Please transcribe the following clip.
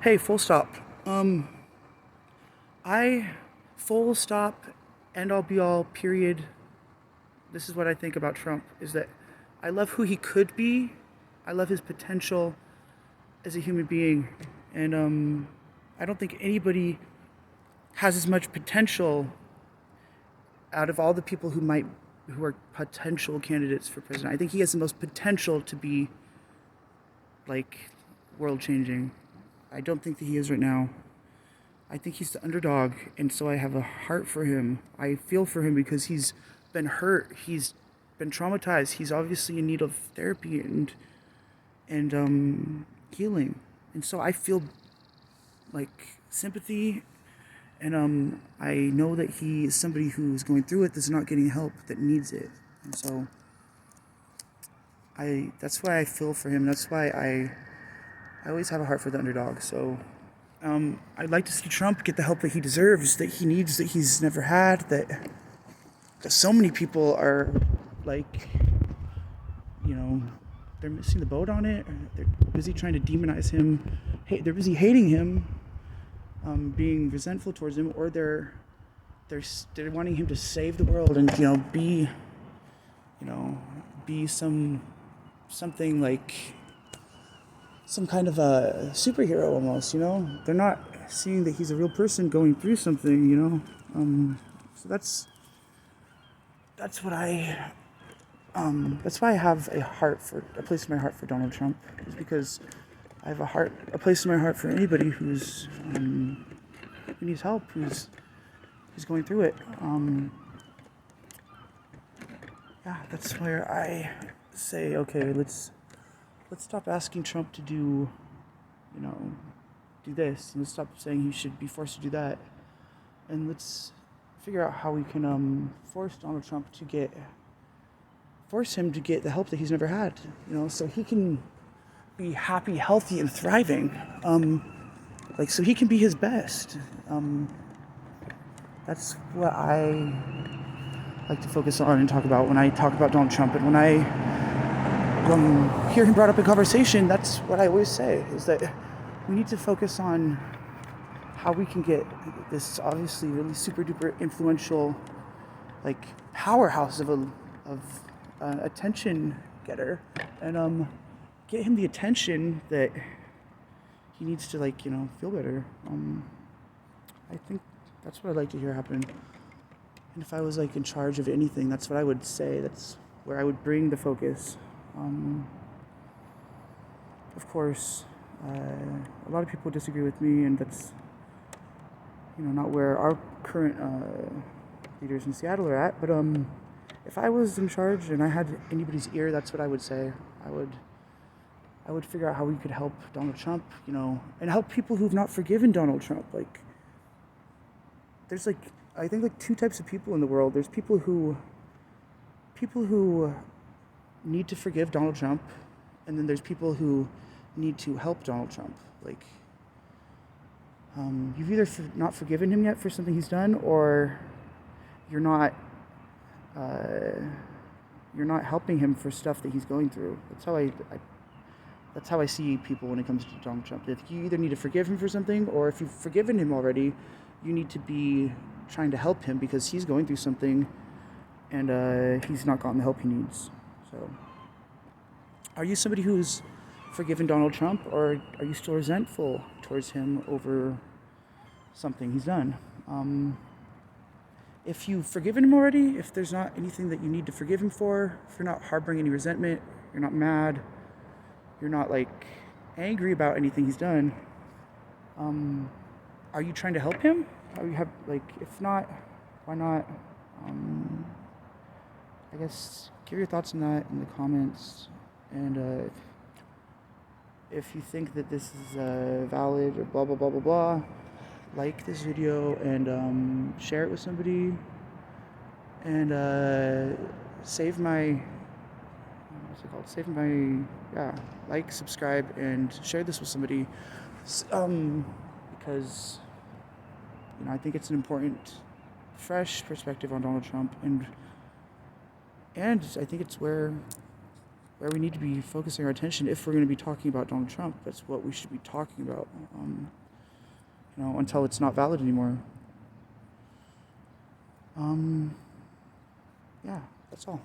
Hey, full stop. I full stop, end all be all, period. This is what I think about Trump is that I love who he could be. I love his potential as a human being. And I don't think anybody has as much potential out of all the people who are potential candidates for president. I think he has the most potential to be like world changing. I don't think that he is right now. I think he's the underdog, and so I have a heart for him. I feel for him because he's been hurt. He's been traumatized. He's obviously in need of therapy and healing. And so I feel like sympathy, and I know that he is somebody who's going through it, that's not getting help, that needs it. And so that's why I feel for him. That's why I always have a heart for the underdog. So I'd like to see Trump get the help that he deserves, that he needs, that he's never had, that so many people are like, you know, they're missing the boat on it. They're busy trying to demonize him. They're busy hating him, being resentful towards him, or they're wanting him to save the world and be something like some kind of a superhero almost. They're not seeing that he's a real person going through something. So that's what that's why I have a place in my heart for Donald Trump, is because I have a place in my heart for anybody who needs help, who's going through it. Yeah, that's where I say, okay, let's stop asking Trump to you know, do this, and let's stop saying he should be forced to do that, and let's figure out how we can force Donald Trump to force him to get the help that he's never had, so he can be happy, healthy, and thriving, so he can be his best. That's what I like to focus on and talk about when I talk about Donald Trump, and when I hear him brought up in conversation, that's what I always say, is that we need to focus on how we can get this obviously really super duper influential, like, powerhouse of attention getter, and get him the attention that he needs to, feel better. I think that's what I'd like to hear happen. And if I was in charge of anything, that's what I would say. That's where I would bring the focus. Of course, a lot of people disagree with me, and that's not where our current leaders in Seattle are at. But if I was in charge and I had anybody's ear, that's what I would say. I would figure out how we could help Donald Trump, and help people who've not forgiven Donald Trump. There's I think two types of people in the world. There's people who need to forgive Donald Trump, and then there's people who need to help Donald Trump. You've either not forgiven him yet for something he's done, or you're not helping him for stuff that he's going through. That's how I see people when it comes to Donald Trump. If you either need to forgive him for something, or if you've forgiven him already, you need to be trying to help him because he's going through something, and he's not gotten the help he needs. So, are you somebody who's forgiven Donald Trump, or are you still resentful towards him over something he's done? If you've forgiven him already, if there's not anything that you need to forgive him for, if you're not harboring any resentment, you're not mad, you're not angry about anything he's done, are you trying to help him? If not, why not? I guess give your thoughts on that in the comments, and if you think that this is valid or blah blah blah blah blah, like this video and share it with somebody, and save my subscribe and share this with somebody, because I think it's an important, fresh perspective on Donald Trump, and I think it's where where we need to be focusing our attention if we're going to be talking about Donald Trump. That's what we should be talking about, until it's not valid anymore. Yeah, that's all.